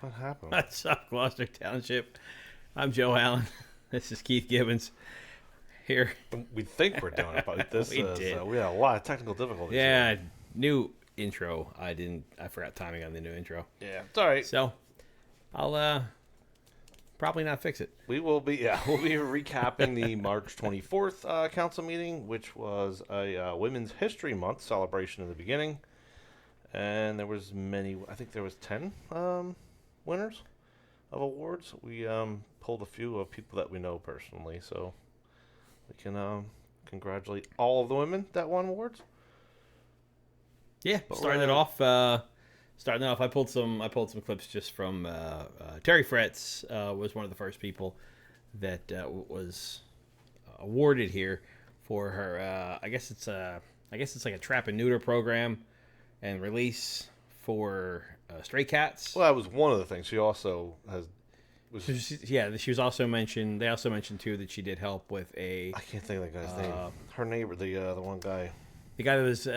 What happened? What's up, Gloucester Township? I'm Joe Allen. This is Keith Gibbons here. We think we're doing it, but this We is did. we had a lot of technical difficulties. Yeah, Here. new intro. I forgot timing on the new intro. Yeah, it's all right. So I'll probably not fix it. We'll be recapping the March 24th council meeting, which was a Women's History Month celebration in the beginning, and there was many. I think there was 10 winners of awards. We pulled a few of people that we know personally, so we can congratulate all of the women that won awards. Yeah, But starting it off. I pulled some clips just from Terri Fretz. Was one of the first people that was awarded here for her. I guess it's like a trap and neuter program and release for stray cats. Well, that was one of the things. She also She was also mentioned. They also mentioned too that she did help with a. I can't think of the guy's name. Her neighbor, the one guy. The guy that was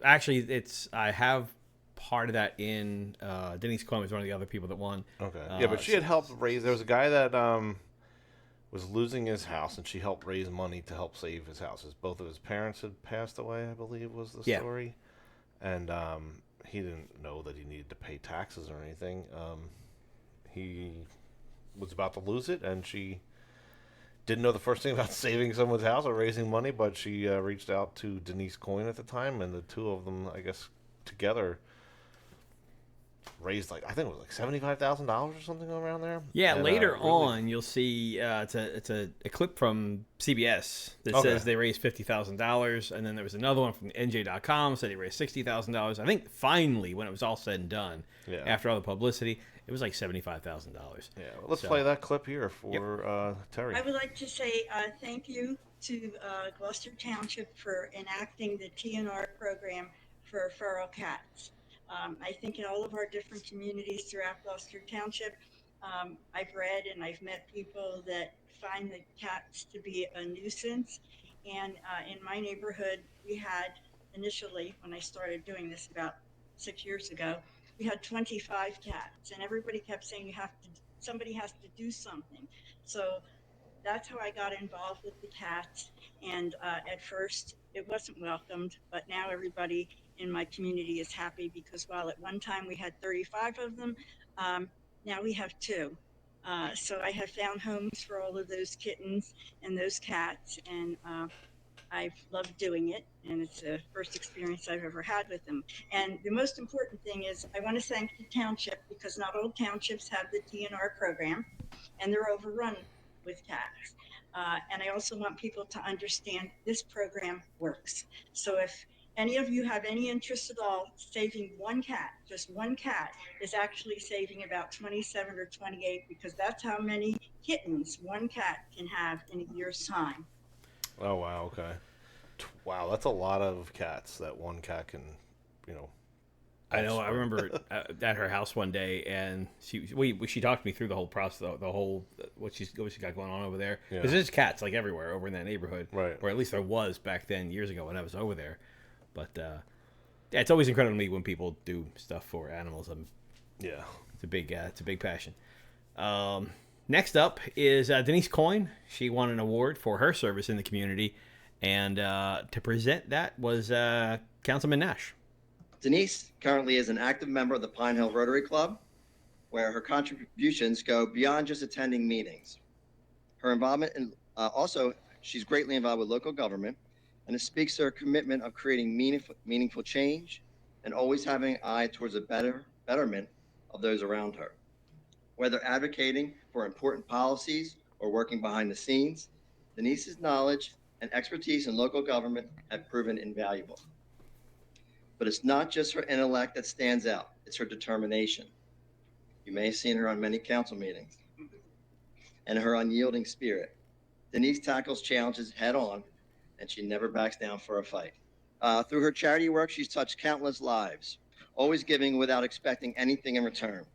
actually I have part of that in Denise Coyne was one of the other people that won. Okay. Yeah, but she had helped raise. There was a guy that was losing his house, and she helped raise money to help save his house. Both of his parents had passed away, I believe, was the story, and he didn't know that he needed to pay taxes or anything. He was about to lose it, and she didn't know the first thing about saving someone's house or raising money, but she reached out to Denise Coyne at the time, and the two of them, I guess, together raised I think it was $75,000 or something around there. Yeah, and, later really, on you'll see it's a clip from CBS that says they raised $50,000, and then there was another one from NJ.com said they raised $60,000. I think finally, when it was all said and done, after all the publicity, it was like $75,000. Yeah, well, let's play that clip here for Terri. I would like to say thank you to Gloucester Township for enacting the TNR program for feral cats. I think in all of our different communities throughout Gloucester Township, I've read and I've met people that find the cats to be a nuisance. And in my neighborhood, we had initially, when I started doing this about 6 years ago, we had 25 cats, and everybody kept saying somebody has to do something. So that's how I got involved with the cats. And at first it wasn't welcomed, but now everybody in my community is happy because while at one time we had 35 of them, now we have 2. So I have found homes for all of those kittens and those cats, and I've loved doing it, and it's the first experience I've ever had with them. And the most important thing is I want to thank the township, because not all townships have the TNR program, and they're overrun with cats. And I also want people to understand this program works. So if any of you have any interest at all, saving one cat, just one cat, is actually saving about 27 or 28, because that's how many kittens one cat can have in a year's time. Oh, wow, okay. Wow, that's a lot of cats that one cat can, I know. I remember at her house one day, and she talked me through the whole process, the whole what she got going on over there. Because there's cats like everywhere over in that neighborhood, right? Or at least there was back then years ago when I was over there. But it's always incredible to me when people do stuff for animals. It's a big passion. Next up is Denise Coyne. She won an award for her service in the community, and to present that was Councilman Nash. Denise currently is an active member of the Pine Hill Rotary Club, where her contributions go beyond just attending meetings. Her involvement in, also, she's greatly involved with local government, and it speaks to her commitment of creating meaningful change and always having an eye towards the betterment of those around her. Whether advocating for important policies or working behind the scenes, Denise's knowledge and expertise in local government have proven invaluable. But it's not just her intellect that stands out, it's her determination. You may have seen her on many council meetings. And her unyielding spirit. Denise tackles challenges head on, and she never backs down for a fight. Through her charity work, she's touched countless lives, always giving without expecting anything in return.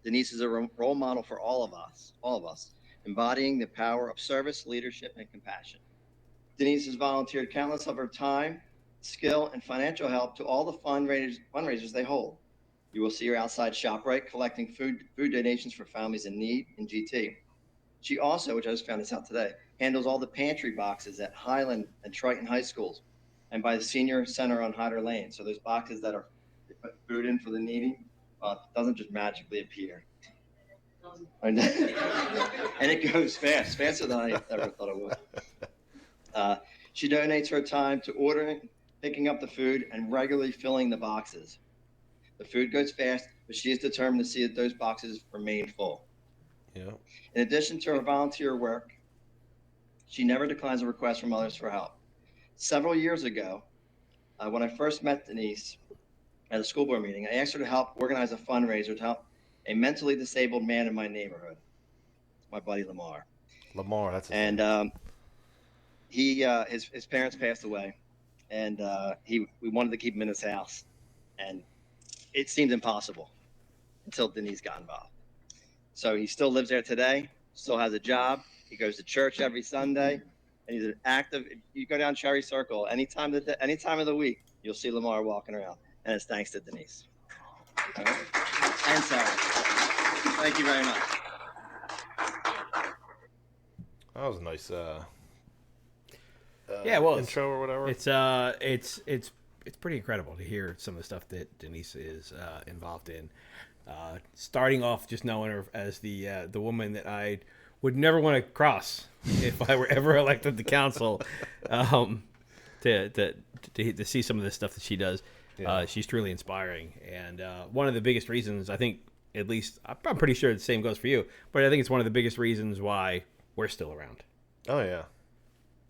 Denise is a role model for all of us, embodying the power of service, leadership, and compassion. Denise has volunteered countless of her time, skill, and financial help to all the fundraisers they hold. You will see her outside ShopRite collecting food donations for families in need in GT. She also, which I just found this out today, handles all the pantry boxes at Highland and Triton High Schools and by the Senior Center on Hyder Lane. So those boxes that are they put food in for the needy, it doesn't just magically appear. And it goes fast, faster than I ever thought it would. She donates her time to ordering, picking up the food, and regularly filling the boxes. The food goes fast, but she is determined to see that those boxes remain full. Yeah. In addition to her volunteer work, she never declines a request from others for help. Several years ago, when I first met Denise at a school board meeting, I asked her to help organize a fundraiser to help a mentally disabled man in my neighborhood, my buddy Lamar. Lamar, that's his And name. his parents passed away, and we wanted to keep him in his house, and it seemed impossible until Denise got involved. So he still lives there today, still has a job. He goes to church every Sunday, and he's an active. If you go down Cherry Circle any time of the week, you'll see Lamar walking around, and it's thanks to Denise. All right? And Sarah. Thank you very much. That was a nice Yeah, well, intro or whatever. It's pretty incredible to hear some of the stuff that Denise is involved in. Starting off, just knowing her as the woman that I would never want to cross if I were ever elected to council. To see some of the stuff that she does, she's truly inspiring. And one of the biggest reasons, I think, at least I'm pretty sure the same goes for you, but I think it's one of the biggest reasons why we're still around. Oh yeah,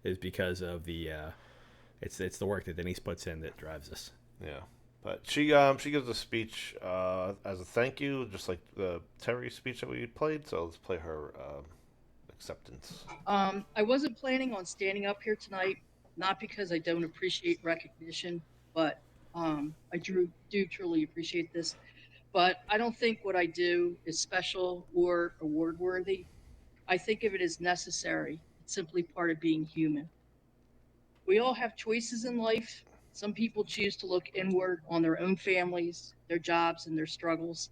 is because of the it's the work that Denise puts in that drives us. Yeah, but she gives a speech as a thank you, just like the Terri speech that we played. So let's play her acceptance. I wasn't planning on standing up here tonight, not because I don't appreciate recognition, but I do truly appreciate this. But I don't think what I do is special or award worthy. I think of it as necessary. It's simply part of being human. We all have choices in life. Some people choose to look inward on their own families, their jobs, and their struggles.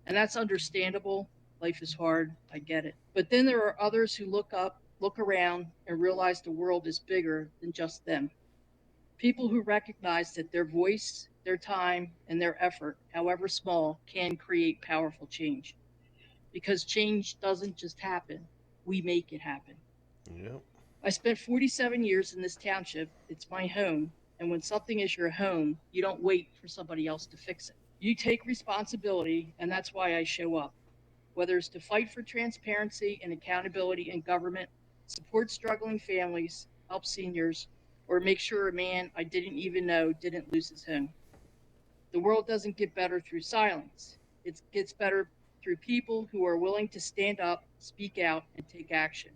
And that's understandable. Life is hard. I get it. But then there are others who look up, look around, and realize the world is bigger than just them. People who recognize that their voice, their time, and their effort, however small, can create powerful change. Because change doesn't just happen. We make it happen. Yep. I spent 47 years in this township. It's my home. And when something is your home, you don't wait for somebody else to fix it. You take responsibility, and that's why I show up. Whether it's to fight for transparency and accountability in government, support struggling families, help seniors, or make sure a man I didn't even know didn't lose his home. The world doesn't get better through silence. It gets better through people who are willing to stand up, speak out, and take action.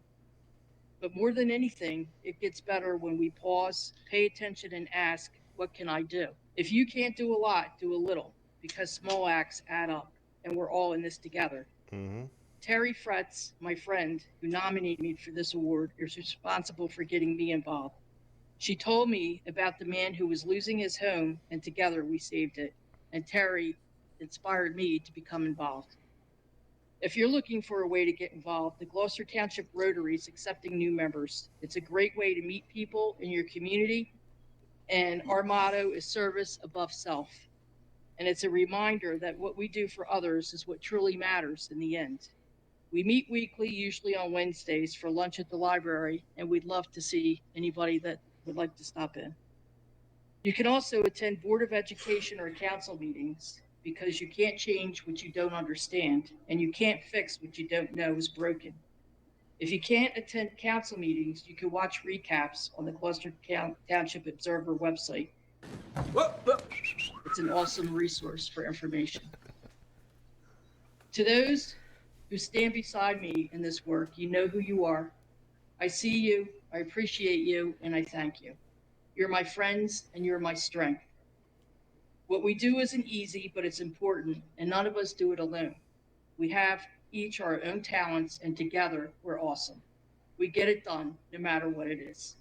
But more than anything, it gets better when we pause, pay attention, and ask, what can I do? If you can't do a lot, do a little, because small acts add up, and we're all in this together. Mm-hmm. Terri Fretz, my friend, who nominated me for this award, is responsible for getting me involved. She told me about the man who was losing his home, and together we saved it. And Terri inspired me to become involved. If you're looking for a way to get involved, the Gloucester Township Rotary is accepting new members. It's a great way to meet people in your community, and our motto is service above self. And it's a reminder that what we do for others is what truly matters in the end. We meet weekly, usually on Wednesdays, for lunch at the library, and we'd love to see anybody that would like to stop in. You can also attend Board of Education or council meetings, because you can't change what you don't understand, and you can't fix what you don't know is broken. If you can't attend council meetings, you can watch recaps on the Gloucester Township Observer website. It's an awesome resource for information. To those who stand beside me in this work, you know who you are. I see you, I appreciate you, and I thank you. You're my friends, and you're my strength. What we do isn't easy, but it's important, and none of us do it alone. We have each our own talents, and together we're awesome. We get it done, no matter what it is.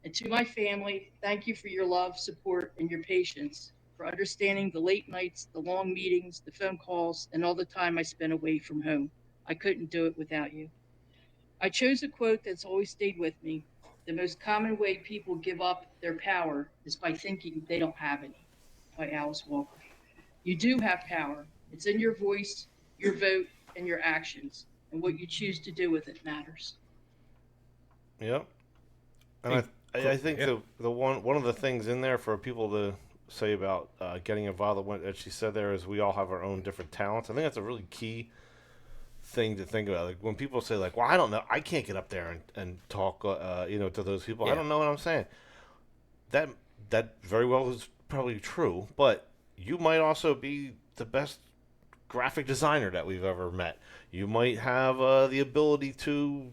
And to my family, thank you for your love, support, and your patience. for understanding the late nights, the long meetings, the phone calls, and all the time I spent away from home. I couldn't do it without you. I chose a quote that's always stayed with me. The most common way people give up their power is by thinking they don't have any, by Alice Walker. You do have power. It's in your voice, your vote, and your actions, and what you choose to do with it matters. Yep. And I think the one of the things in there for people to say about getting involved, what she said there is we all have our own different talents. I think that's a really key thing to think about. Like when people say like, well, I don't know, I can't get up there and talk, to those people. Yeah. I don't know what I'm saying. That very well is probably true, but you might also be the best graphic designer that we've ever met. You might have the ability to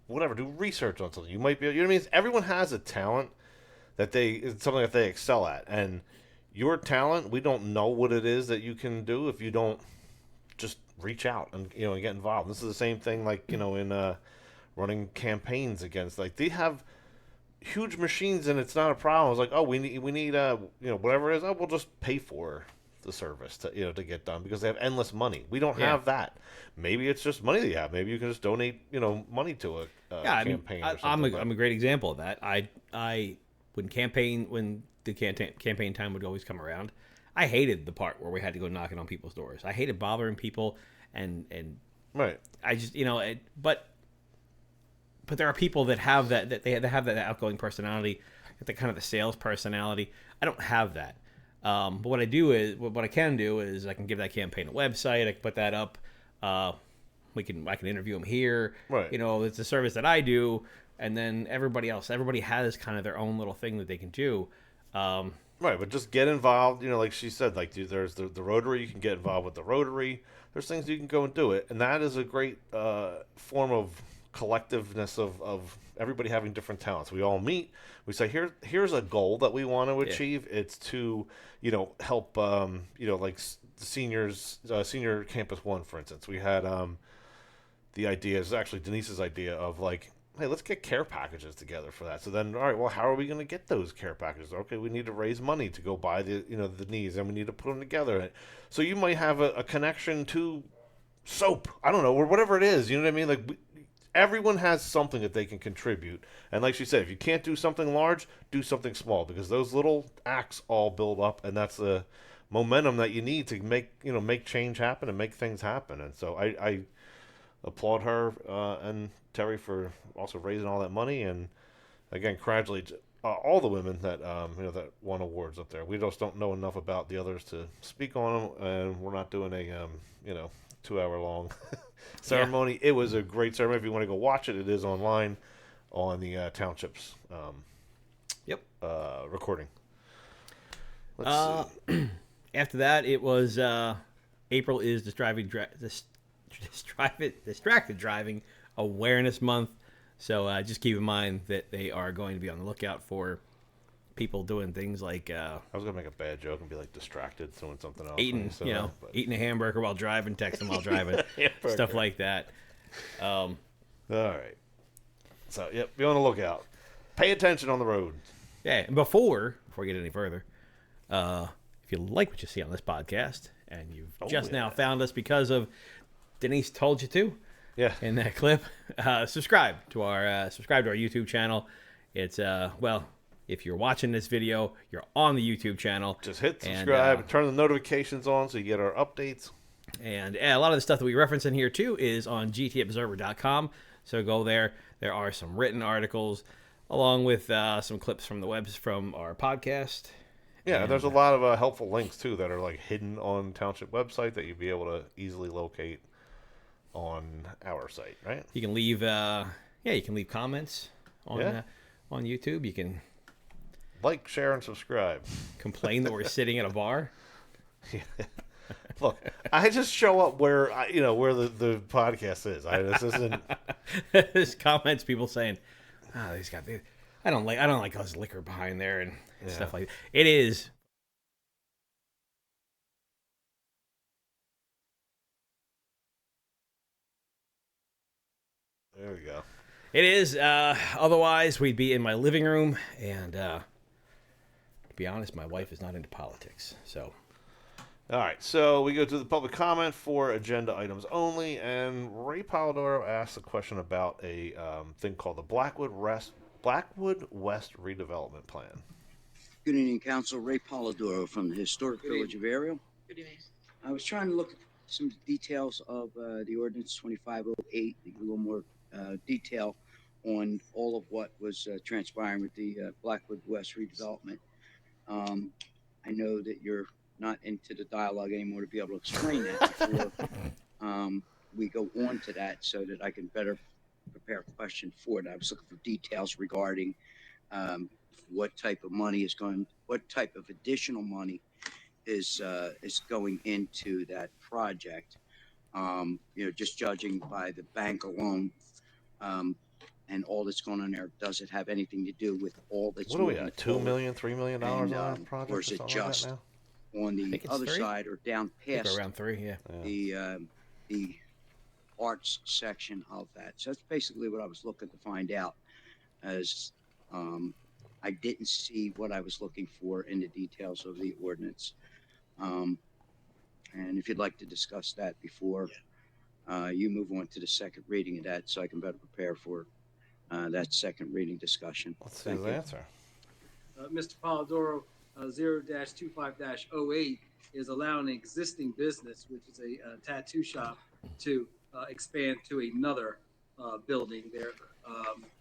do research on something. You might be, you know what I mean? Everyone has a talent it's something that they excel at. And your talent, we don't know what it is that you can do if you don't just reach out and, and get involved. This is the same thing like, in running campaigns against, like they have huge machines and it's not a problem. It's like, oh, we need whatever it is, we'll just pay for the service to get done because they have endless money. We don't have that. Maybe it's just money that you have. Maybe you can just donate money to a campaign. or something. I'm a great example of that. I when the campaign time would always come around, I hated the part where we had to go knocking on people's doors. I hated bothering people and right. I just but there are people that have that they have that outgoing personality, the kind of the sales personality. I don't have that. But what I can do is I can give that campaign a website. I can put that up. I can interview them here. Right. It's a service that I do, and then everybody has kind of their own little thing that they can do. Right, but just get involved. Like she said, like there's the Rotary. You can get involved with the Rotary. There's things you can go and do it, and that is a great form of collectiveness of everybody having different talents. We all meet. We say here's a goal that we want to achieve. Yeah. It's to help like the seniors, senior campus 1, for instance. We had the idea, is actually Denise's idea of like, hey, let's get care packages together for that. So then, all right, well, how are we going to get those care packages? Okay, we need to raise money to go buy the needs, and we need to put them together. So you might have a connection to soap, I don't know, or whatever it is. You know what I mean? Like everyone has something that they can contribute. And like she said, if you can't do something large, do something small, because those little acts all build up, and that's the momentum that you need to make change happen and make things happen. And so I applaud her and Terri for also raising all that money, and again, congratulate all the women that that won awards up there. We just don't know enough about the others to speak on them, and we're not doing a 2-hour long ceremony. Yeah. It was a great ceremony. If you want to go watch it, it is online on the township's recording. Let's see. After that, it was April is Distracted Driving Awareness Month. So just keep in mind that they are going to be on the lookout for people doing things like I was gonna make a bad joke and be like distracted doing something else, eating a hamburger while driving, texting while driving, stuff like that. All right, so be on the lookout, pay attention on the road. And before we get any further, if you like what you see on this podcast and you've now found us because of Denise told you to in that clip, subscribe to our YouTube channel. It's if you're watching this video, you're on the YouTube channel. Just hit subscribe and turn the notifications on so you get our updates. And a lot of the stuff that we reference in here, too, is on gtobserver.com. So go there. There are some written articles along with some clips from the webs from our podcast. Yeah, and there's a lot of helpful links, too, that are like hidden on Township website that you'd be able to easily locate on our site, right? You can leave comments on YouTube. You can like, share, and subscribe. Complain that we're sitting at a bar. Look, I just show up where where the podcast is. This isn't. There's comments, people saying, I don't like all this liquor behind there and stuff like that. It is. There we go. It is. Otherwise, we'd be in my living room and be honest, my wife is not into politics, so. All right, so we go to the public comment for agenda items only, and Ray Polidoro asked a question about a thing called the Blackwood West Redevelopment Plan. Good evening, Council. Ray Polidoro from the Historic Village of Ariel. Good evening. I was trying to look at some details of the Ordinance 2508, a little more detail on all of what was transpiring with the Blackwood West redevelopment. I know that you're not into the dialogue anymore to be able to explain that before we go on to that so that I can better prepare a question for it. I was looking for details regarding what type of money is going, what type of additional money is going into that project. Just judging by the bank alone, and all that's going on there, does it have anything to do with all that's What are we moving at? $2 million, $3 million on and, that project, or is it something just like that now? on the other 3? side or down I think past around 3, yeah. the arts section of that? So that's basically what I was looking to find out, as I didn't see what I was looking for in the details of the ordinance. And if you'd like to discuss that before you move on to the second reading of that, so I can better prepare for that second reading discussion. Let's see his answer. Mr. Polidoro, 0-25-08 is allowing an existing business, which is a tattoo shop, to expand to another building there.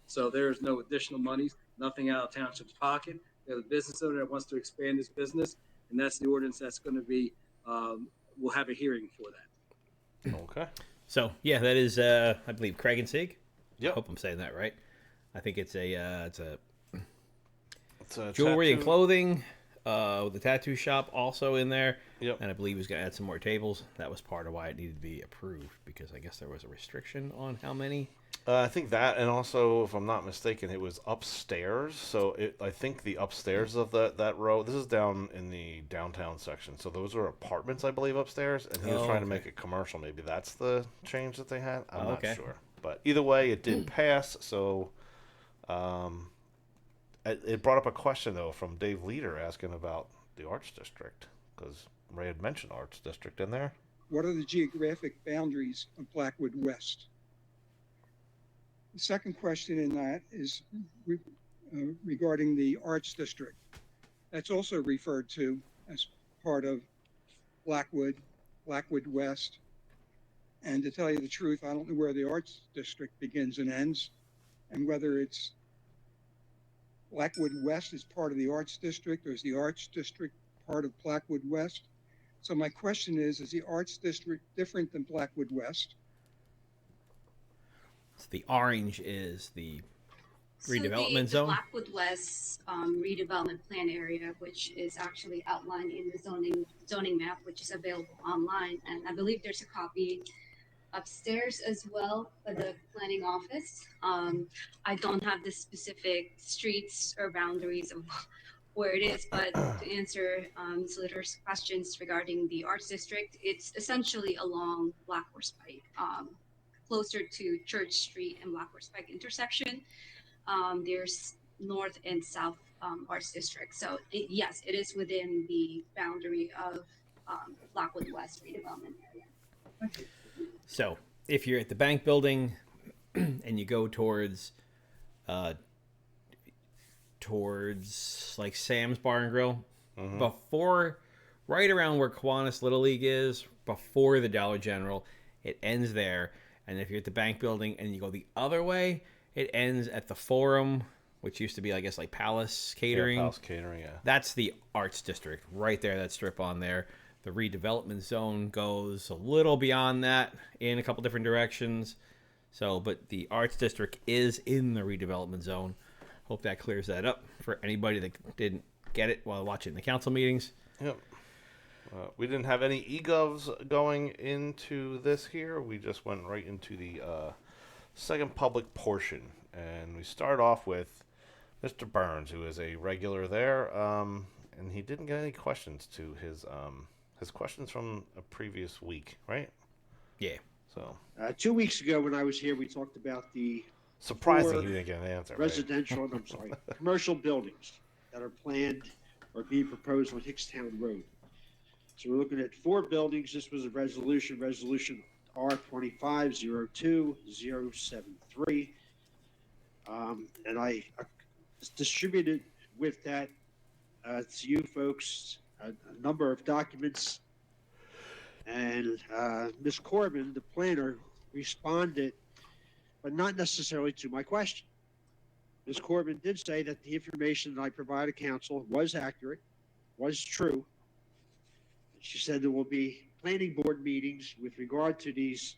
So there's no additional monies, nothing out of township's pocket. There's a business owner that wants to expand his business, and that's the ordinance that's going to be, we'll have a hearing for that. Okay. So, yeah, that is, I believe, Kreig and Seig. Yep. I hope I'm saying that right. I think it's a a jewelry and tattoo. clothing with the tattoo shop also in there. Yep. And I believe he's going to add some more tables. That was part of why it needed to be approved, because I guess there was a restriction on how many. I think that, and also, if I'm not mistaken, it was upstairs. So I think the upstairs of that row, this is down in the downtown section. So those are apartments, I believe, upstairs. And he was trying to make it commercial. Maybe that's the change that they had. I'm not sure. But either way, it did pass. So it brought up a question, though, from Dave Leader asking about the Arts District, because Ray had mentioned Arts District in there. What are the geographic boundaries of Blackwood West? The second question in that is regarding the Arts District. That's also referred to as part of Blackwood West. And to tell you the truth, I don't know where the Arts District begins and ends, and whether it's Blackwood West is part of the Arts District, or is the Arts District part of Blackwood West? So my question is the Arts District different than Blackwood West? So the orange is the redevelopment the zone. Blackwood West redevelopment plan area, which is actually outlined in the zoning map, which is available online, and I believe there's a copy upstairs as well for the planning office. I don't have the specific streets or boundaries of where it is, but to answer Ms. Litter's questions regarding the Arts District, it's essentially along Black Horse Pike, closer to Church Street and Black Horse Pike intersection. There's North and South Arts District. So yes, it is within the boundary of Blackwood West redevelopment area. So if you're at the bank building and you go towards like Sam's Bar and Grill, before, right around where Kiwanis Little League is, before the Dollar General, it ends there. And if you're at the bank building and you go the other way, it ends at the Forum, which used to be, I guess, like Palace Catering. Yeah, Palace Catering, yeah. That's the Arts District right there, that strip on there. The redevelopment zone goes a little beyond that in a couple different directions. So, but the Arts District is in the redevelopment zone. Hope that clears that up for anybody that didn't get it while watching the council meetings. Yep. We didn't have any E-Govs going into this here. We just went right into the second public portion. And we start off with Mr. Burns, who is a regular there. And he didn't get any questions to his questions from a previous week, right? Yeah. So 2 weeks ago when I was here, we talked about the surprising you didn't get an answer. residential, I'm sorry, commercial buildings that are planned are being proposed on Hickstown Road. So we're looking at 4 buildings. This was a resolution R2502-073. And I distributed with that to you folks a number of documents. And Ms. Corbin, the planner, responded, but not necessarily to my question. Ms. Corbin did say that the information that I provided council was accurate, was true. She said there will be planning board meetings with regard to these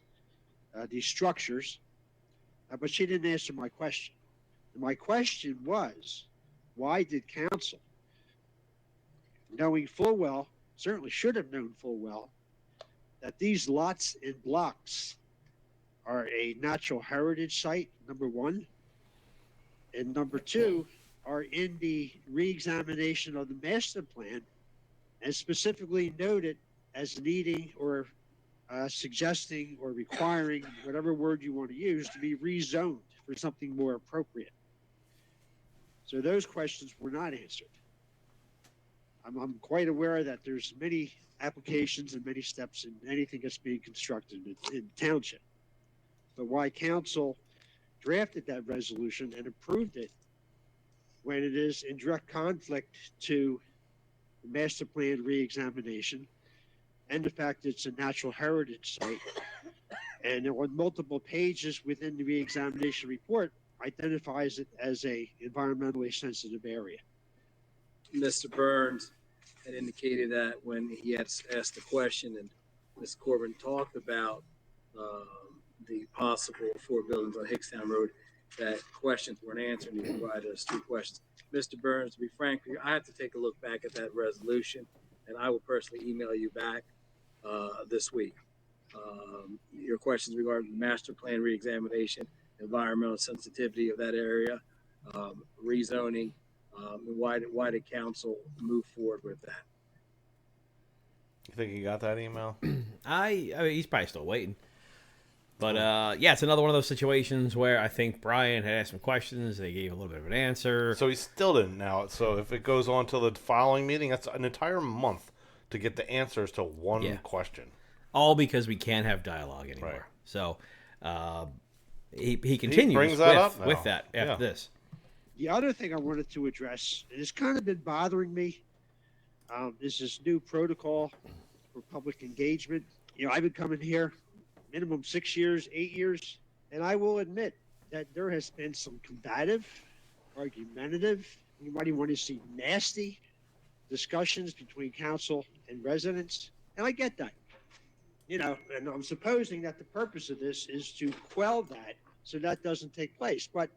structures, but she didn't answer my question. And my question was, why did council, knowing full well, certainly should have known full well, that these lots and blocks are a natural heritage site, number one, and number two, are in the re-examination of the master plan and specifically noted as needing or suggesting or requiring, whatever word you want to use, to be rezoned for something more appropriate. So those questions were not answered. I'm quite aware that there's many applications and many steps in anything that's being constructed in township. But why council drafted that resolution and approved it when it is in direct conflict to the master plan re-examination and the fact that it's a natural heritage site, and on multiple pages within the re-examination report identifies it as a environmentally sensitive area. Mr. Burns had indicated that when he had asked the question and Ms. Corbin talked about the possible 4 buildings on Hickstown Road, that questions weren't answered, and he provided us 2 questions. Mr. Burns, to be frank with you, I have to take a look back at that resolution, and I will personally email you back this week. Your questions regarding master plan reexamination, environmental sensitivity of that area, rezoning, and why did council move forward with that? You think you got that email? I mean, he's probably still waiting. But, yeah, it's another one of those situations where I think Brian had asked some questions. They gave a little bit of an answer. So he still didn't now. So if it goes on to the following meeting, that's an entire month to get the answers to one question. All because we can't have dialogue anymore. Right. So he continues he brings that up with that after this. The other thing I wanted to address, and it's kind of been bothering me, is this new protocol for public engagement. You know, I've been coming here minimum 6 years, 8 years, and I will admit that there has been some combative, argumentative, you might even want to see nasty discussions between council and residents, and I get that. You know, and I'm supposing that the purpose of this is to quell that so that doesn't take place. But,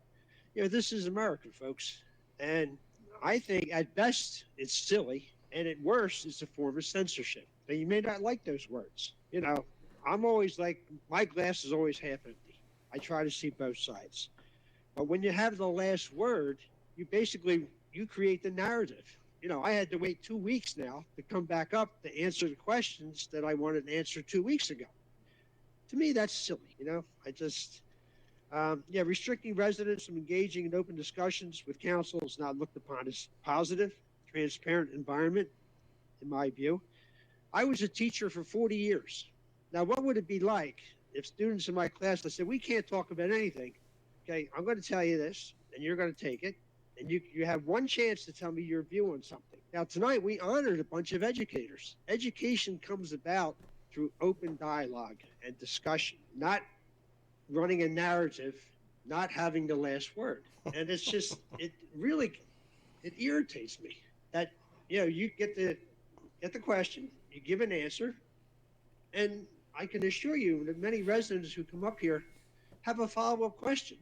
you know, this is America, folks, and I think at best it's silly, and at worst it's a form of censorship. Now, you may not like those words, you know. I'm always like, my glass is always half empty. I try to see both sides. But when you have the last word, you create the narrative. You know, I had to wait 2 weeks now to come back up to answer the questions that I wanted to answer 2 weeks ago. To me, that's silly, you know. I just, restricting residents from engaging in open discussions with council is not looked upon as positive, transparent environment, in my view. I was a teacher for 40 years. Now, what would it be like if students in my class said, we can't talk about anything, okay, I'm going to tell you this, and you're going to take it, and you have one chance to tell me your view on something. Now, tonight, we honored a bunch of educators. Education comes about through open dialogue and discussion, not running a narrative, not having the last word. And it's just, it irritates me that, you know, you get the question, you give an answer, and I can assure you that many residents who come up here have a follow-up question.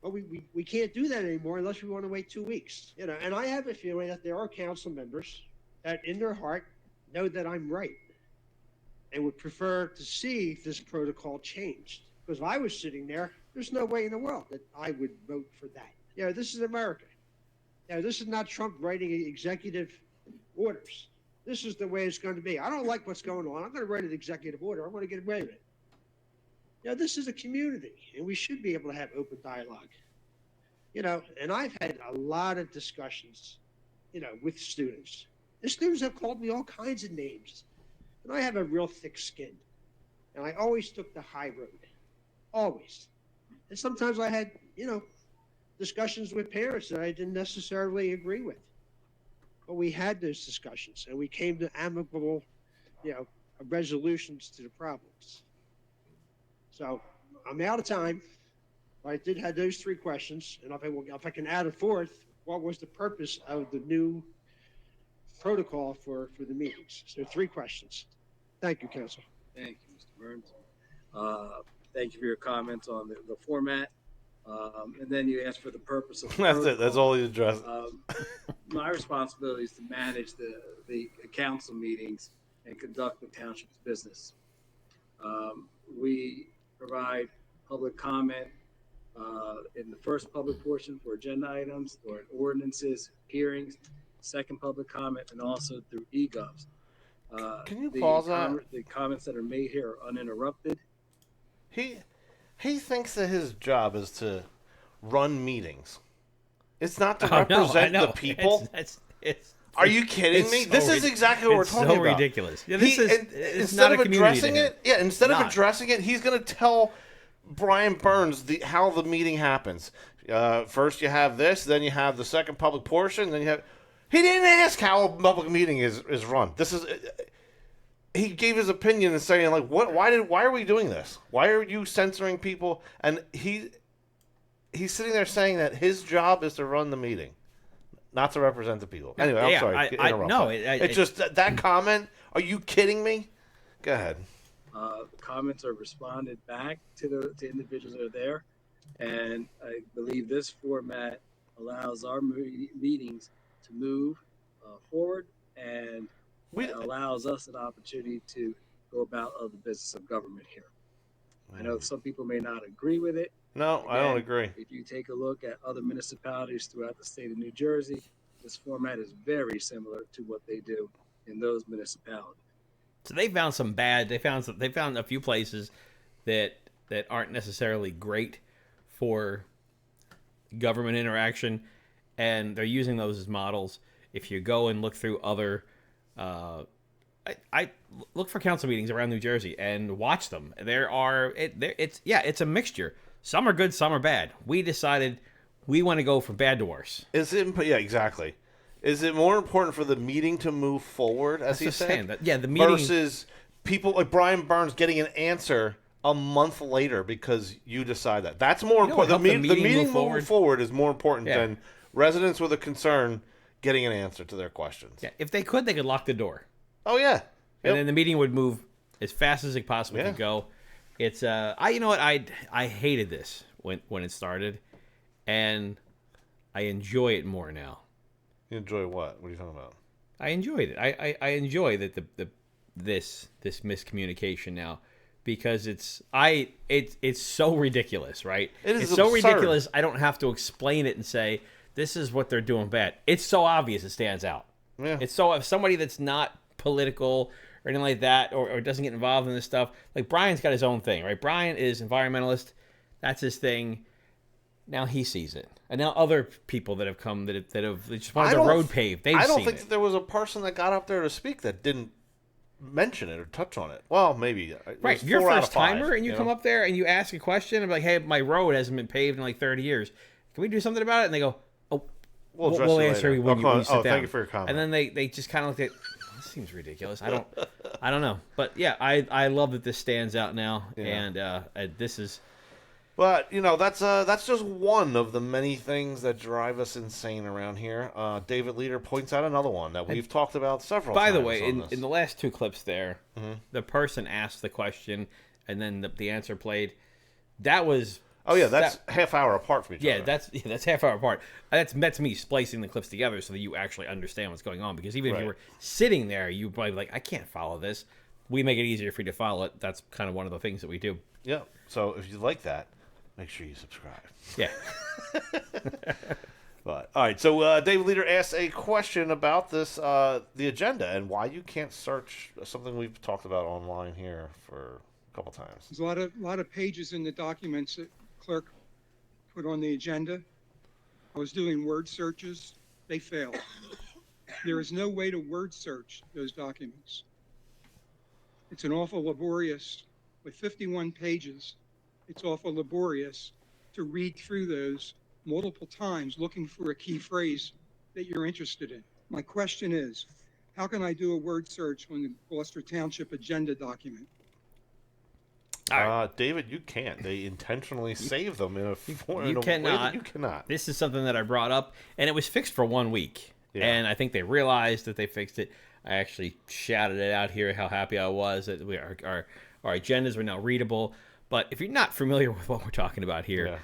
But we can't do that anymore unless we want to wait 2 weeks. You know, and I have a feeling that there are council members that in their heart know that I'm right and would prefer to see this protocol changed. Because if I was sitting there, there's no way in the world that I would vote for that. You know, this is America. You know, this is not Trump writing executive orders. This is the way it's going to be. I don't like what's going on. I'm going to write an executive order. I want to get away with it. You know, this is a community, and we should be able to have open dialogue. You know, and I've had a lot of discussions with students. The students have called me all kinds of names, and I have a real thick skin, and I always took the high road, always. And sometimes I had, discussions with parents that I didn't necessarily agree with, but we had those discussions, and we came to amicable, resolutions to the problems. So I'm out of time. I did have those 3 questions, and if I can add a fourth, what was the purpose of the new protocol for the meetings? So 3 questions. Thank you, Council. Thank you, Mr. Burns. Thank you for your comments on the format. And then you asked for the purpose of the That's protocol. it. That's all he addressed. My responsibility is to manage the council meetings and conduct the township's business. We provide public comment in the first public portion for agenda items or ordinances, hearings, second public comment, and also through E-Govs. Can you pause that? The comments that are made here are uninterrupted. He thinks that his job is to run meetings. It's not to represent the people. Are you kidding me? This is exactly what we're talking about. It's so ridiculous. Yeah, it's not a community to him. Instead of addressing it, he's going to tell Brian Burns how the meeting happens. First you have this, then you have the second public portion, then you have... He didn't ask how a public meeting is run. This is... He gave his opinion and saying, like, why are we doing this? Why are you censoring people? And he's sitting there saying that his job is to run the meeting, not to represent the people. Anyway, I'm sorry. It's just that comment. Are you kidding me? Go ahead. Comments are responded back to the individuals that are there, and I believe this format allows our meetings to move forward, and allows us an opportunity to go about the business of government here. I know some people may not agree with it. No, Again, I don't agree. If you take a look at other municipalities throughout the state of New Jersey, this format is very similar to what they do in those municipalities. So they found some bad. They found a few places that aren't necessarily great for government interaction, and they're using those as models. If you go and look through other, I look for council meetings around New Jersey and watch them. It's a mixture. Some are good, some are bad. We decided we want to go from bad to worse. Yeah, exactly. Is it more important for the meeting to move forward, as he's saying? The meeting versus people like Brian Burns getting an answer a month later because you decide that. That's more important. The meeting moving forward is more important than residents with a concern getting an answer to their questions. Yeah, if they could lock the door. Oh yeah, and then the meeting would move as fast as it possibly could go. It's I hated this when it started, and I enjoy it more now. You enjoy what? What are you talking about? I enjoyed it. I enjoy that this miscommunication now, because it's so ridiculous, right? It's so ridiculous. I don't have to explain it and say this is what they're doing bad. It's so obvious it stands out. Yeah. It's so if somebody that's not political or anything like that, or doesn't get involved in this stuff, like Brian's got his own thing, right? Brian is environmentalist. That's his thing. Now he sees it. And now other people that have come that have just wanted the road paved, they've seen it. I don't think that there was a person that got up there to speak that didn't mention it or touch on it. Well, maybe. Right. You're first timer and you come up there and you ask a question. I'm like, hey, my road hasn't been paved in like 30 years. Can we do something about it? And they go, oh, we'll answer you when you sit down. Thank you for your comment. And then they just kind of look at, this seems ridiculous. I don't know. But yeah, I love that this stands out now. Yeah. And this is... But, that's just one of the many things that drive us insane around here. David Leader points out another one that we've talked about several times. By the way, in the last 2 clips there, the person asked the question and then the answer played. That was... Oh, yeah, that's half hour apart from each other. That's half hour apart. That's me splicing the clips together so that you actually understand what's going on. Because even if you were sitting there, you'd probably be like, I can't follow this. We make it easier for you to follow it. That's kind of one of the things that we do. Yeah, so if you like that, make sure you subscribe. Yeah. But all right, so David Leader asked a question about this, the agenda, and why you can't search something we've talked about online here for a couple times. There's a lot of pages in the documents that Clerk put on the agenda. I was doing word searches. They failed. There is no way to word search those documents. It's an awful laborious, with 51 pages, it's awful laborious to read through those multiple times looking for a key phrase that you're interested in. My question is, how can I do a word search on the Gloucester Township agenda document? David, you can't. They intentionally save them in a way that you cannot. This is something that I brought up, and it was fixed for 1 week. Yeah. And I think they realized that they fixed it. I actually shouted it out here how happy I was that our agendas were now readable. But if you're not familiar with what we're talking about here,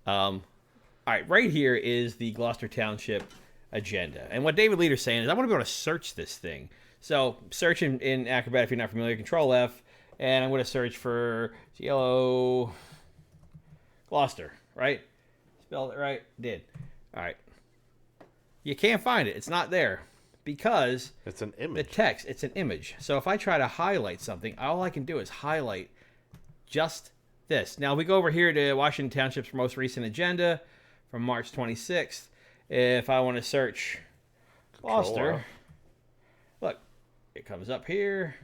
all right, right here is the Gloucester Township agenda. And what David Leader's saying is I want to be able to search this thing. So search in Acrobat if you're not familiar, Control F, and I'm going to search for yellow Gloucester, right? Spelled it right? Did. All right. You can't find it. It's not there because it's an image. The text, it's an image. So if I try to highlight something, all I can do is highlight just this. Now, we go over here to Washington Township's most recent agenda from March 26th. If I want to search Gloucester, look, it comes up here.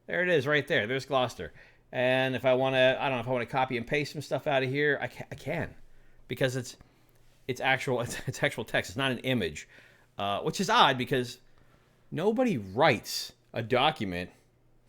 There it is right there. There's Gloucester. And if I want to, I don't know if I want to copy and paste some stuff out of here, I can because it's actual text. It's not an image, which is odd because nobody writes a document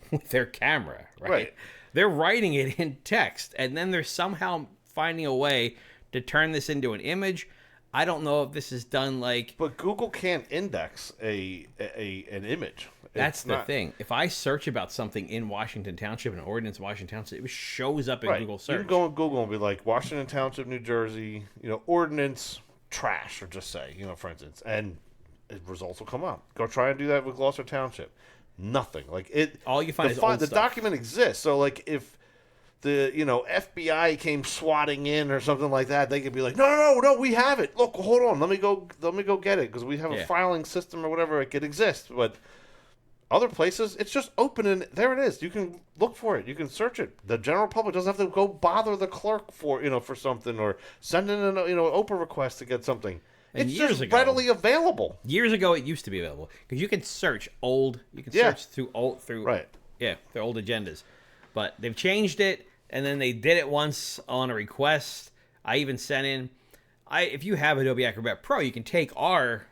with their camera, right? They're writing it in text, and then they're somehow finding a way to turn this into an image. I don't know if this is done like... But Google can't index an image. That's the thing. If I search about something in Washington Township, an ordinance in Washington Township, it shows up in Google search. You can go on Google and be like, Washington Township, New Jersey, ordinance trash, or just say, for instance, and results will come up. Go try and do that with Gloucester Township. Nothing. Like it. All you find is old the stuff. document exists. So like if the FBI came swatting in or something like that, they could be like, no, we have it. Look, hold on, let me go get it because we have a filing system or whatever. It could exist, but other places it's just open and there it is. You can look for it. You can search it. The general public doesn't have to go bother the clerk for for something or send in an Oprah request to get something. And it's just readily available. Years ago, it used to be available because you can search old. You can search through their old agendas, but they've changed it. And then they did it once on a request. I even sent in. If you have Adobe Acrobat Pro, you can take our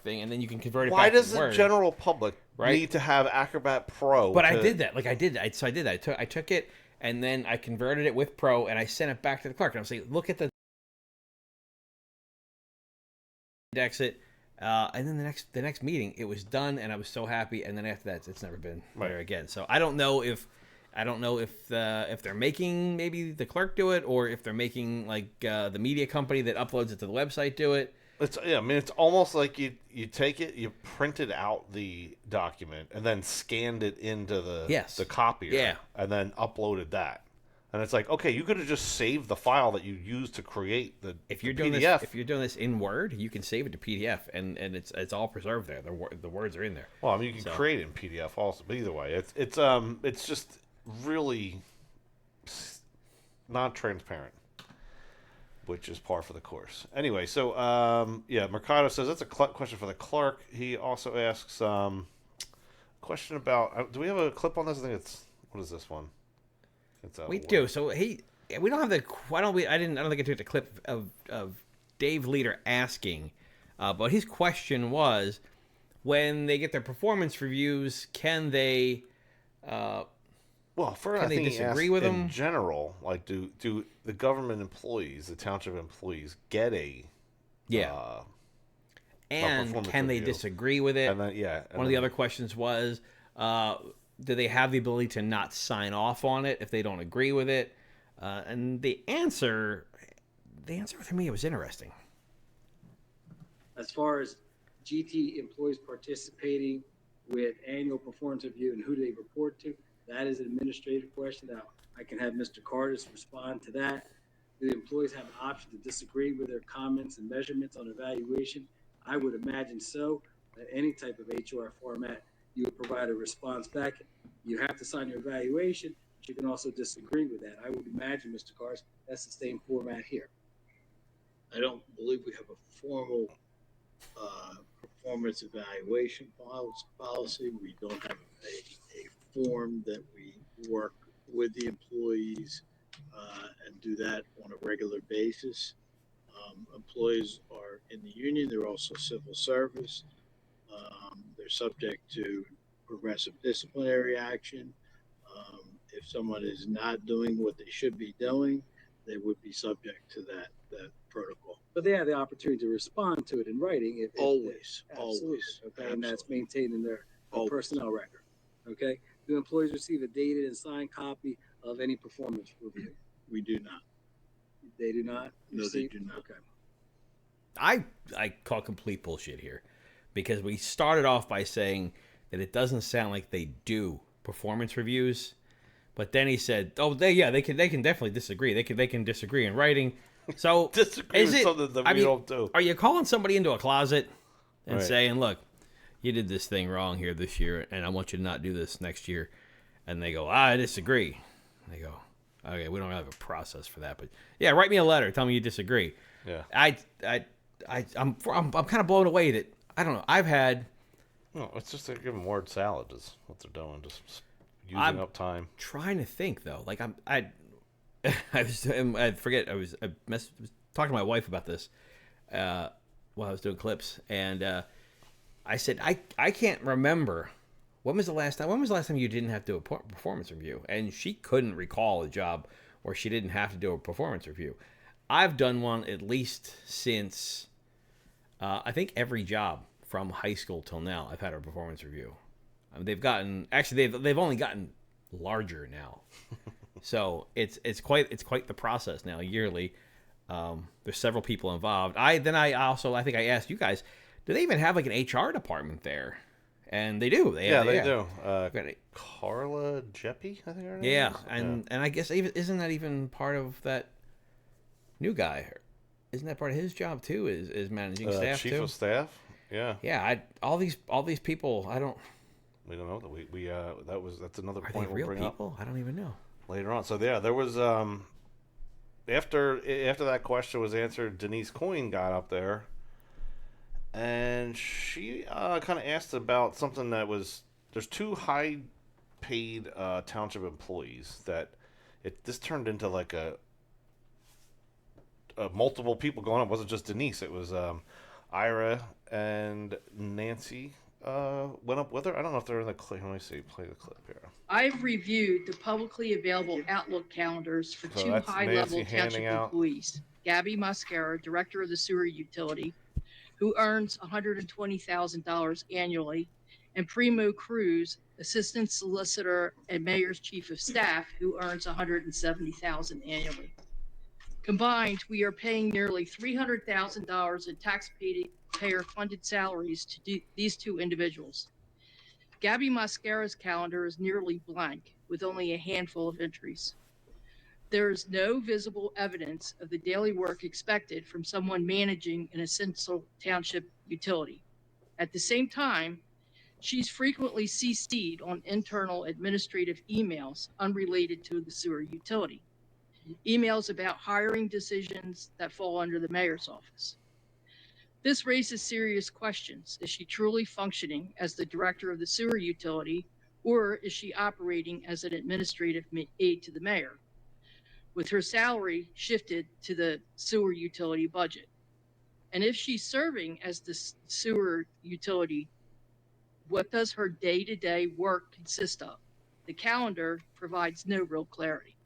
thing and then you can convert it. Why back to does Word, the general public need to have Acrobat Pro? But I did that. I did that. I took it and then I converted it with Pro and I sent it back to the clerk. And I'm saying, look at the index it, and then the next meeting it was done and I was so happy, and then after that it's never been there again. So I don't know if they're making maybe the clerk do it or if they're making like the media company that uploads it to the website do it. It's almost like you take it, you printed out the document and then scanned it into the copier and then uploaded that. And it's like, okay, you could have just saved the file that you used to create the PDF. If you're doing this in Word, you can save it to PDF, and it's all preserved there. The words are in there. Well, you can create it in PDF also, but either way, it's just really non-transparent, which is par for the course. Anyway, so Mercado says that's a question for the clerk. He also asks question about. Do we have a clip on this? I think what is this one? We do. So we don't have the. I don't think I took the clip of Dave Leader asking, but his question was, when they get their performance reviews, can they? Can they disagree with them in general? Like, do the government employees, the township employees, get a and can they disagree with it? And then, one of the other questions was, do they have the ability to not sign off on it if they don't agree with it? And the answer for me, it was interesting. As far as GT employees participating with annual performance review and who do they report to, that is an administrative question. Now, I can have Mr. Cardis respond to that. Do the employees have an option to disagree with their comments and measurements on evaluation? I would imagine so. At any type of HR format, you would provide a response back. You have to sign your evaluation, but you can also disagree with that. I would imagine, Mr. Cars, that's the same format here. I don't believe we have a formal performance evaluation policy. We don't have a form that we work with the employees and do that on a regular basis. Employees are in the union. They're also civil service. They're subject to progressive disciplinary action. If someone is not doing what they should be doing, they would be subject to that protocol. But they have the opportunity to respond to it in writing. Always. Okay, and that's maintained in their Always. personnel record. Okay, do employees receive a dated and signed copy of any performance review? We do not. They do not. No, they do not. Okay. I call complete bullshit here, because we started off by saying that it doesn't sound like they do performance reviews, but then he said, "Oh, they can definitely disagree. They can disagree in writing." So Disagree with something that we don't do. Are you calling somebody into a closet and Right. saying, "Look, you did this thing wrong here this year, and I want you to not do this next year"? And they go, "I disagree." And they go, "Okay, we don't have a process for that, but yeah, write me a letter, tell me you disagree." Yeah. I'm kind of blown away that I don't know. I've had. No, it's just they're giving word salad is what they're doing, just using up time. Trying to think though, like I forget. I was talking to my wife about this while I was doing clips, and I said I can't remember when was the last time you didn't have to do a performance review, and she couldn't recall a job where she didn't have to do a performance review. I've done one at least since I think every job from high school till now. I've had a performance review. They've only gotten larger now, so it's quite the process now yearly. There's several people involved. I think I asked you guys, do they even have like an HR department there? And they do. They do. Carla Jeppy, I think her name is. And I guess isn't that even part of that new guy? Isn't that part of his job too? Is managing staff chief too? Chief of staff. Yeah. Yeah. All these people. We don't know that we that's another Are point they we'll real bring people? I don't even know. Later on. So yeah, there was after that question was answered, Denise Coyne got up there, and she kind of asked about something that was there's two high paid township employees that this turned into like a multiple people going up. It wasn't just Denise. It was Ira and Nancy went up with her. I don't know if they're in the clip. Let me see. Play the clip here. I've reviewed the publicly available Outlook calendars for So two that's high-level Nancy handing township out. employees. Gabby Mascara, director of the sewer utility, who earns $120,000 annually, and Primo Cruz, assistant solicitor and mayor's chief of staff, who earns $170,000 annually. Combined, we are paying nearly $300,000 in taxpayer-funded salaries to these two individuals. Gabby Mascara's calendar is nearly blank, with only a handful of entries. There is no visible evidence of the daily work expected from someone managing an essential township utility. At the same time, she's frequently CC'd on internal administrative emails unrelated to the sewer utility. Emails about hiring decisions that fall under the mayor's office. This raises serious questions. Is she truly functioning as the director of the sewer utility, or is she operating as an administrative aide to the mayor, with her salary shifted to the sewer utility budget? And if she's serving as the sewer utility, what does her day-to-day work consist of? The calendar provides no real clarity.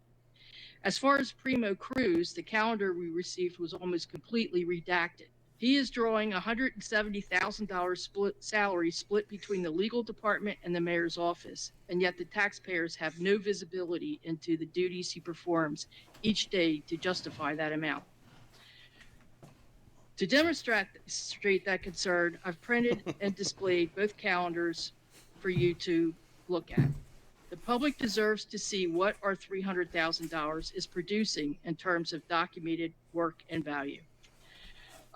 As far as Primo Cruz, the calendar we received was almost completely redacted. He is drawing $170,000 salary split between the legal department and the mayor's office, and yet the taxpayers have no visibility into the duties he performs each day to justify that amount. To demonstrate that concern, I've printed and displayed both calendars for you to look at. The public deserves to see what our $300,000 is producing in terms of documented work and value.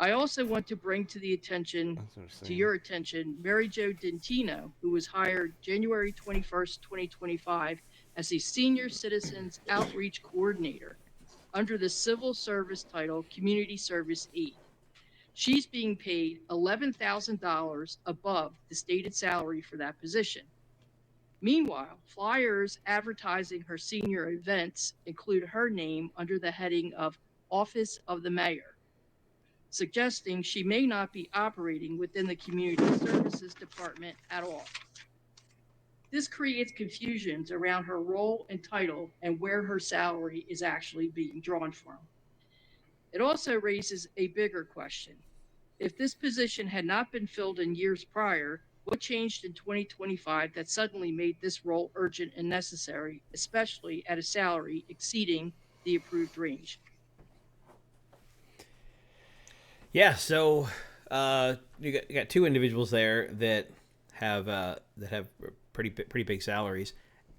I also want to bring to your attention, Mary Jo Dentino, who was hired January 21st, 2025 as a Senior Citizens Outreach Coordinator under the Civil Service title Community Service Aide. She's being paid $11,000 above the stated salary for that position. Meanwhile, flyers advertising her senior events include her name under the heading of Office of the Mayor, suggesting she may not be operating within the Community Services Department at all. This creates confusions around her role and title and where her salary is actually being drawn from. It also raises a bigger question. If this position had not been filled in years prior, what changed in 2025 that suddenly made this role urgent and necessary, especially at a salary exceeding the approved range? Yeah, so you got two individuals there that have pretty big salaries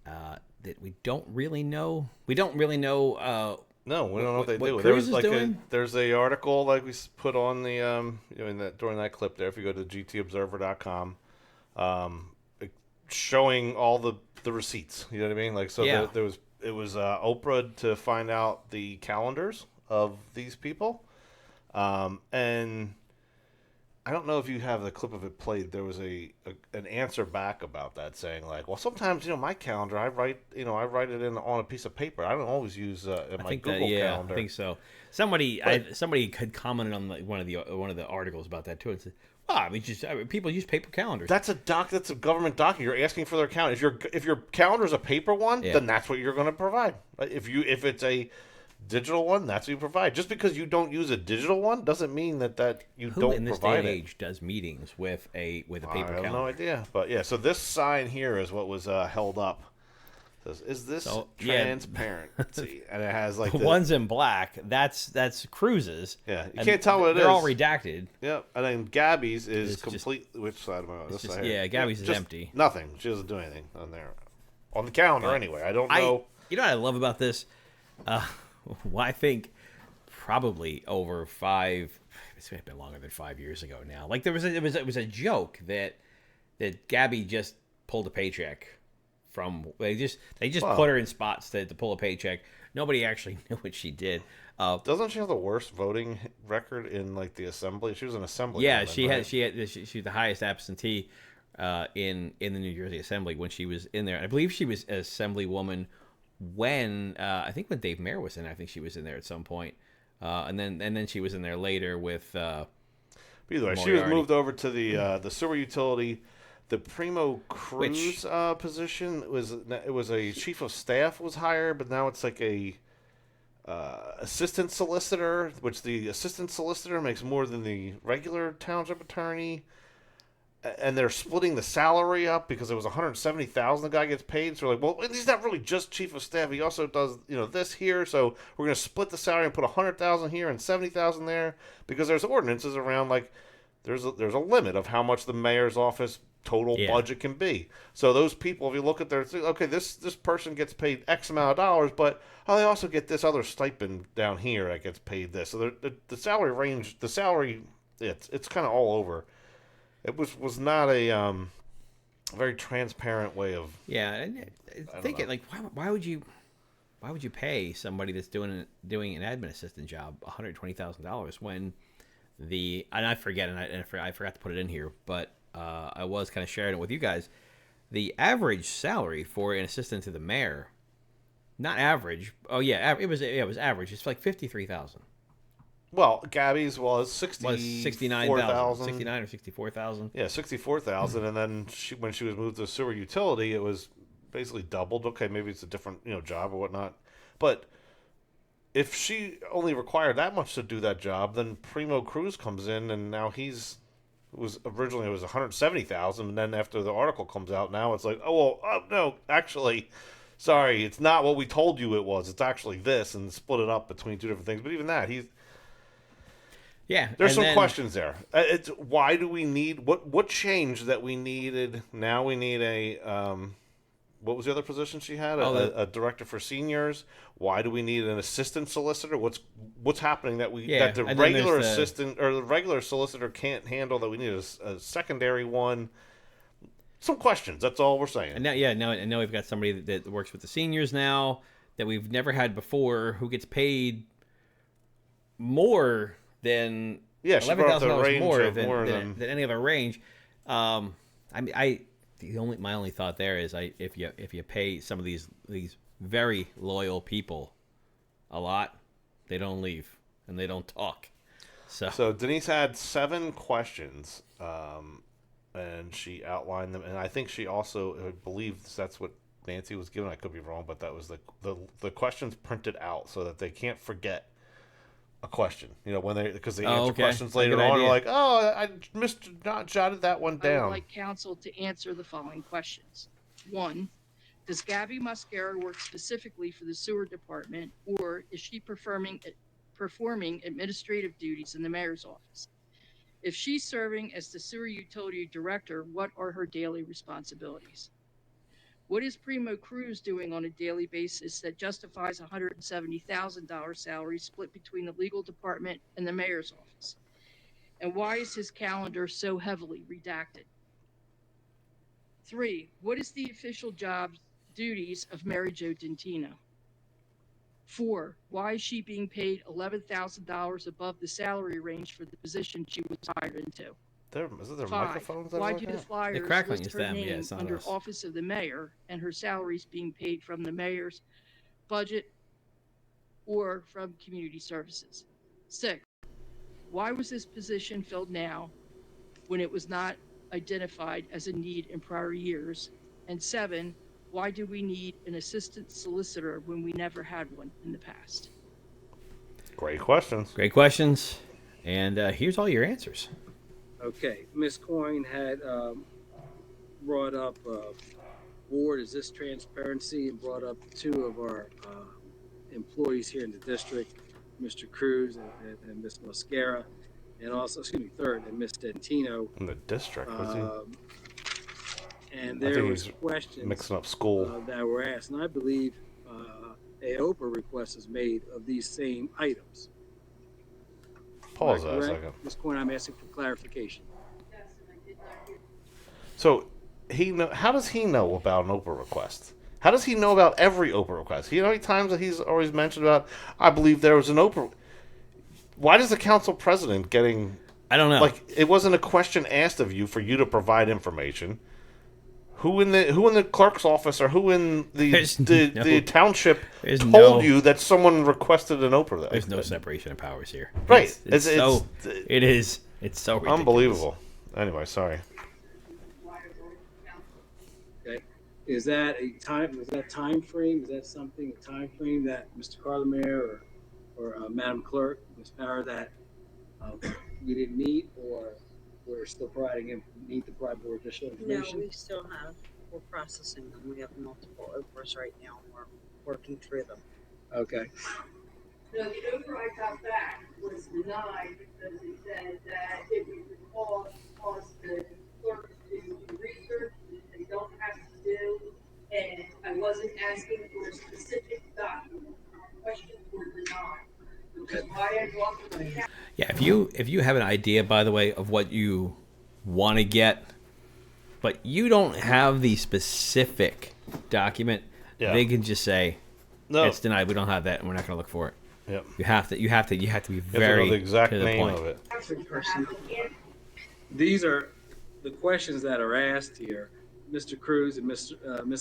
that we don't really know. We don't really know. No, we don't know what they do. There was like there's a article like we put on the during that clip there. If you go to gtobserver.com, showing all the receipts. You know what I mean? Like so, yeah. it was Oprah to find out the calendars of these people, and I don't know if you have the clip of it played. There was an answer back about that, saying like, well, sometimes my calendar I write it in on a piece of paper. I don't always use my Google calendar. I think so. Somebody had commented on one of the articles about that too and said, "Well, I mean, people use paper calendars." That's a government document. You're asking for their calendar. If your calendar is a paper one, then that's what you're going to provide. If it's a digital one, that's what you provide. Just because you don't use a digital one doesn't mean that you don't provide it. Who in this day and age does meetings with a paper calendar? I have no idea. But yeah, so this sign here is what was held up. It says, "Is this transparency?" And it has like the ones in black. That's cruises. Yeah, you can't tell what it is. They're all redacted. Yep. And then Gabby's is complete. Which side am I on? This side here. Yeah, Gabby's is empty. Nothing. She doesn't do anything on there. On the calendar, anyway. I don't know. You know what I love about this? Well, I think probably over it's been longer than 5 years ago now. Like it was a joke that Gabby just pulled a paycheck from. They just put her in spots to pull a paycheck. Nobody actually knew what she did. Doesn't she have the worst voting record in like the assembly? She was an assembly. Yeah, she was the highest absentee in the New Jersey Assembly when she was in there. I believe she was an assemblywoman when I think when Dave Mayer was in there. I think she was in there at some point, and then she was in there later with. Either way, she was moved over to the sewer utility. The Primo Cruz position was a chief of staff was hired, but now it's like a assistant solicitor, which the assistant solicitor makes more than the regular township attorney. And they're splitting the salary up because it was $170,000 the guy gets paid. So we're like, well, he's not really just chief of staff. He also does, this here. So we're going to split the salary and put $100,000 here and $70,000 there because there's ordinances around like there's a limit of how much the mayor's office total budget can be. So those people, if you look at their, okay, this person gets paid X amount of dollars, but they also get this other stipend down here that gets paid this. So the salary range, it's kind of all over. It was not a very transparent way of. Yeah, I think like why would you pay somebody that's doing an admin assistant job $120,000 when I forgot to put it in here, but I was kind of sharing it with you guys. The average salary for an assistant to the mayor, not average. Oh yeah, it was average. It's like $53,000. Well, Gabby's was 69,000, 69 or 64,000. Yeah, 64,000, and then when she was moved to sewer utility, it was basically doubled. Okay, maybe it's a different job or whatnot, but if she only required that much to do that job, then Primo Cruz comes in, and now originally it was 170,000, and then after the article comes out, now it's like, no, actually. Sorry, it's not what we told you it was. It's actually this, and split it up between two different things. But even that, there's some questions there. It's why do we need what changed that we needed? Now we need a what was the other position she had? A director for seniors. Why do we need an assistant solicitor? What's happening that the regular assistant or the regular solicitor can't handle? That we need a secondary one. Some questions. That's all we're saying. And now we've got somebody that works with the seniors now that we've never had before, who gets paid more than Yeah, she brought up the range more of than any other range. I mean, my only thought there is if you pay some of these very loyal people a lot, they don't leave and they don't talk. So Denise had 7 questions, and she outlined them. And I think she also, I believe that's what Nancy was given. I could be wrong, but that was the questions printed out so that they can't forget a question. You know, because they answer questions later on. They're like, oh, I not jotted that one down. I would like council to answer the following questions. 1, does Gabby Muscara work specifically for the sewer department, or is she performing administrative duties in the mayor's office? If she's serving as the sewer utility director, what are her daily responsibilities? What is Primo Cruz doing on a daily basis that justifies a $170,000 salary split between the legal department and the mayor's office? And why is his calendar so heavily redacted? 3, what is the official job duties of Mary Jo Dentino? 4, why is she being paid $11,000 above the salary range for the position she was hired into? Is it their 5, microphones? why do the flyers crackling list is her them, name it's not under us. Office of the Mayor and her salaries being paid from the mayor's budget or from community services? 6, why was this position filled now when it was not identified as a need in prior years? And 7, why do we need an assistant solicitor when we never had one in the past? Great questions. Great questions. And here's all your answers. Okay, Ms. Coyne had brought up board, is this transparency, and brought up 2 of our employees here in the district, Mr. Cruz and Ms. Muscara, and also, 3rd, and Ms. Dentino. In the district, was he? And there was questions mixing up school that were asked, and I believe a Oprah request is made of these same items. Pause that a second. Ms. Coyne, I'm asking for clarification. So how does he know about an Oprah request? How does he know about every Oprah request? You know how many times that he's always mentioned about, I believe there was an Oprah. Why does the council president getting... I don't know. Like, it wasn't a question asked of you for you to provide information. Who in the clerk's office or who in the township told you that someone requested an Oprah? There? There's no separation of powers here. Right. It's so ridiculous. Unbelievable. Anyway, sorry. Okay. Is that a time frame? Is that something, a time frame that Mr. Carlemere or Madam Clerk, Ms. Power, that we didn't meet, or we're still need to provide more additional information? No, we still we're processing them. We have multiple Oprahs right now. We're working through them. Okay. No, the Oprah I got back was denied because it said that it would cause the clerk to do research that they don't have to do, and I wasn't asking for a specific document. Questions were denied. Which is why I brought them back. Yeah, if you have an idea, by the way, of what you want to get, but you don't have the specific document, they can just say, "No, it's denied. We don't have that, and we're not going to look for it." Yep. You have to be very the exact to the name point. of it. These are the questions that are asked here. Mr. Cruz and Ms.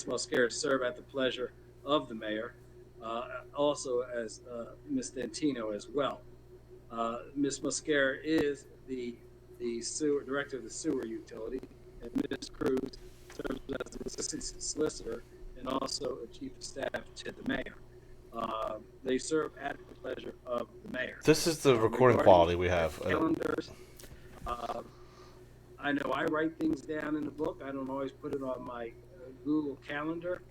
Muscara serve at the pleasure of the mayor, also as Ms. Dentino as well. Ms. Muscara is the sewer director of the sewer utility, and Ms. Cruz serves as the assistant solicitor and also a chief of staff to the mayor. They serve at the pleasure of the mayor. This is the recording quality we have. Calendars. I know I write things down in the book. I don't always put it on my Google Calendar.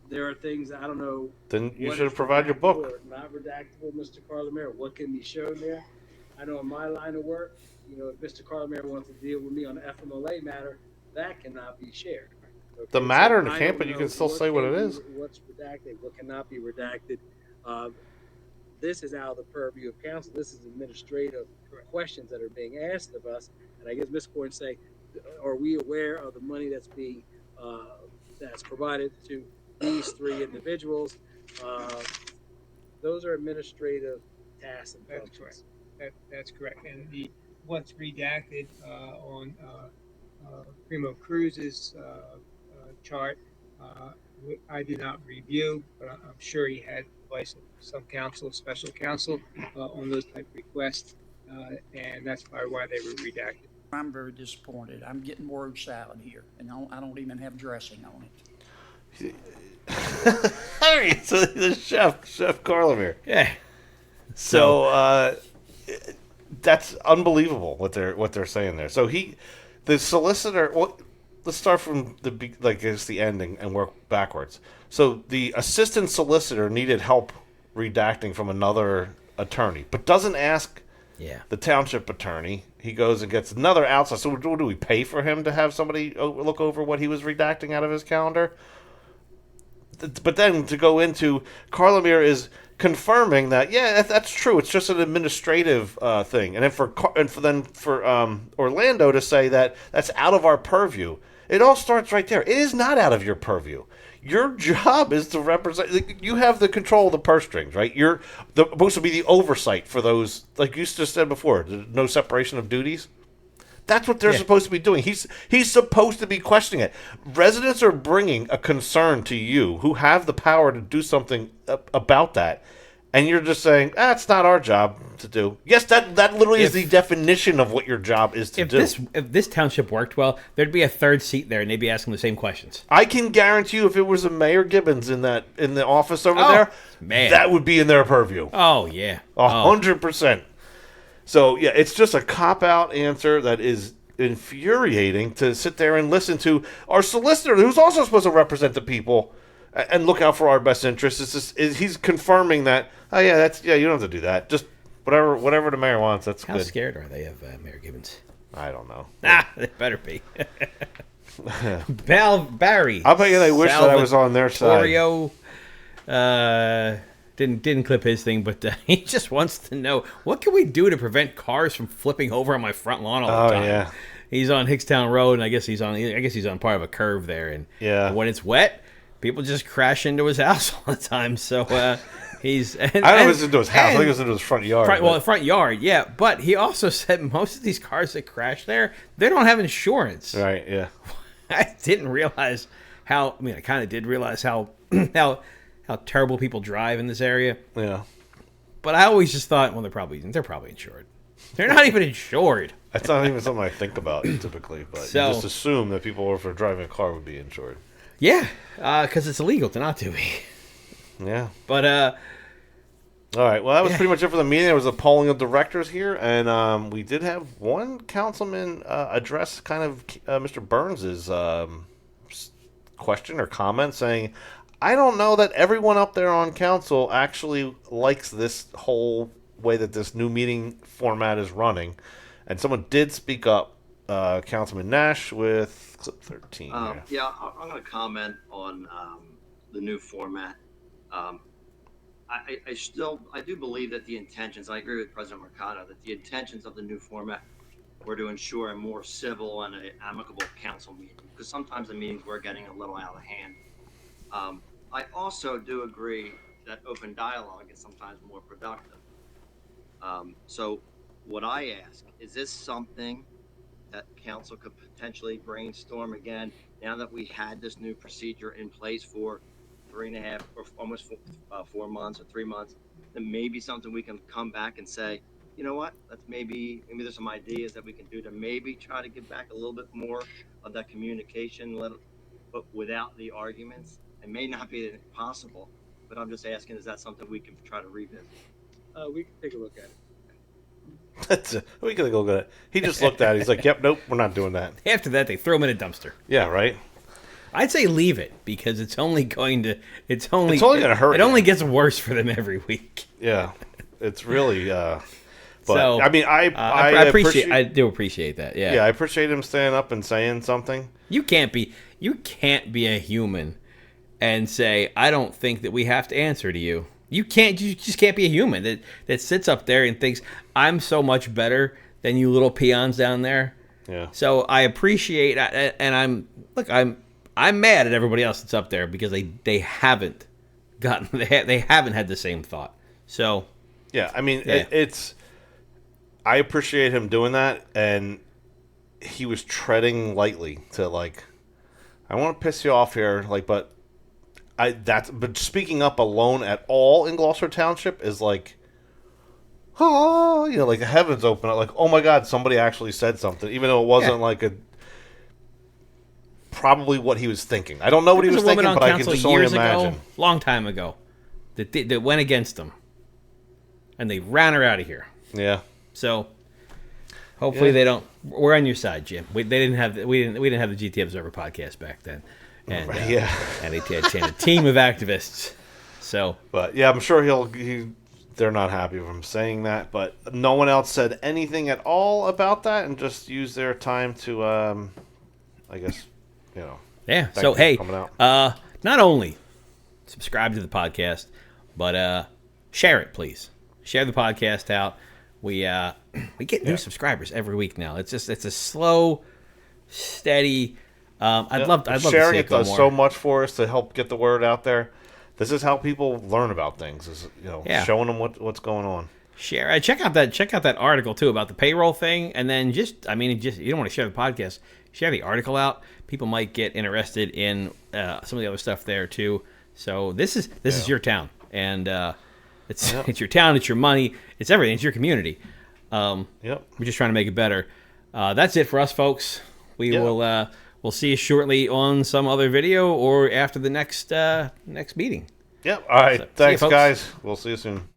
There are things I don't know. Then you should provide your book. Not redactable, Mr. Carlemere. What can be shown there? I know in my line of work, if Mr. Carlemere wants to deal with me on the FMLA matter, that cannot be shared. Okay? The matter in the I camp, don't but you know can still say what it is. What's redacted, what cannot be redacted. This is out of the purview of council. This is administrative questions that are being asked of us. And I guess Ms. Coyne say, are we aware of the money that's being that's provided to these 3 individuals? Those are administrative tasks and functions. That's correct. And the what's redacted on Primo Cruz's chart, I did not review, but I'm sure he had advice of some counsel, special counsel, on those type of requests, and that's probably why they were redacted. I'm very disappointed. I'm getting word salad here, and I don't even have dressing on it. All right, so the Chef Carlamere. Yeah. So that's unbelievable what they're saying there. So the solicitor. Well, let's start from the ending and work backwards. So the assistant solicitor needed help redacting from another attorney, but doesn't ask the township attorney. He goes and gets another outside. So do we pay for him to have somebody look over what he was redacting out of his calendar? But then to go into, Carlamere is confirming that that's true. It's just an administrative thing, and then for Orlando to say that that's out of our purview. It all starts right there. It is not out of your purview. Your job is to represent. You have the control of the purse strings, right? You're supposed to be the oversight for those, like you just said before, no separation of duties. That's what they're supposed to be doing. He's supposed to be questioning it. Residents are bringing a concern to you who have the power to do something about that. And you're just saying, it's not our job to do. Yes, that literally is the definition of what your job is to do. If this township worked well, there'd be a third seat there, and they'd be asking the same questions. I can guarantee you, if it was a Mayor Gibbons in the office over there, that would be in their purview. Oh yeah, 100%. So yeah, it's just a cop-out answer that is infuriating to sit there and listen to our solicitor, who's also supposed to represent the people and look out for our best interests. He's confirming that, you don't have to do that. Just whatever the mayor wants, that's good. How scared are they of Mayor Gibbons? I don't know. They better be. Barry. I'll bet you they wish that I was on their side. Didn't clip his thing, but he just wants to know, what can we do to prevent cars from flipping over on my front lawn all the time? Yeah. He's on Hickstown Road, and I guess he's on part of a curve there, and when it's wet, people just crash into his house all the time. So he's I don't know if it's into his house. I think it's into his front yard. The front yard, yeah. But he also said most of these cars that crash there, they don't have insurance. Right. Yeah. I didn't realize how. I mean, I kind of did realize how terrible people drive in this area. Yeah. But I always just thought, well, they're probably insured. They're not even insured. That's not even something I think about typically, but you just assume that people, if they're driving a car, would be insured. Yeah, because it's illegal to not to be. Yeah. But, all right, well, that was pretty much it for the meeting. There was a polling of directors here, and we did have one councilman address kind of Mr. Burns's question or comment, saying, I don't know that everyone up there on council actually likes this whole way that this new meeting format is running. And someone did speak up, Councilman Nash with clip 13. I'm going to comment on the new format. I do believe that the intentions, I agree with President Mercado, that the intentions of the new format were to ensure a more civil and amicable council meeting, because sometimes the meetings were getting a little out of hand. I also do agree that open dialogue is sometimes more productive. So what I ask, is this something that council could potentially brainstorm again now that we had this new procedure in place for 3.5 or almost 4 months or 3 months? Then maybe something we can come back and say, you know what, let's maybe there's some ideas that we can do to maybe try to get back a little bit more of that communication, but without the arguments. It may not be possible, but I'm just asking, is that something we can try to revisit? We can take a look at it. That's we can go at it. He just looked at it. He's like, yep, nope, we're not doing that. After that, they throw him in a dumpster. Yeah, right. I'd say leave it, because it's only going to hurt. It only gets worse for them every week. Yeah, it's really. But so, I mean, I do appreciate that. Yeah, I appreciate him standing up and saying something. You can't be a human and say, I don't think that we have to answer to you. You just can't be a human that sits up there and thinks, I'm so much better than you little peons down there. Yeah. So I appreciate, and I'm mad at everybody else that's up there because they haven't had the same thought. So yeah, I mean, it's I appreciate him doing that, and he was treading lightly to like, I want to piss you off here, like, but speaking up alone at all in Gloucester Township is like, oh, you know, like the heavens open up, like, oh my God, somebody actually said something, even though it wasn't like probably what he was thinking. I don't know what he was thinking, but I can just only imagine. Long time ago, that went against them, and they ran her out of here. Yeah. So hopefully they don't. We're on your side, Jim. We didn't have the GT Observer podcast back then, and and they had a team of activists. So, but yeah, I'm sure they're not happy with him saying that, but no one else said anything at all about that, and just used their time to, I guess, you know. Yeah. So hey, not only subscribe to the podcast, but share it, please. Share the podcast out. We get new subscribers every week now. It's a slow, steady. I'd love to see sharing it it go does more. so much for us to help get the word out there. This is how people learn about things. Is showing them what's going on. Share. Check out that article too about the payroll thing, and then you don't want to share the podcast. Share the article out. People might get interested in some of the other stuff there too. So this is your town, and it's your town. It's your money. It's everything. It's your community. We're just trying to make it better. That's it for us, folks. We'll see you shortly on some other video or after the next meeting. Yep. All right. So, thanks, guys. We'll see you soon.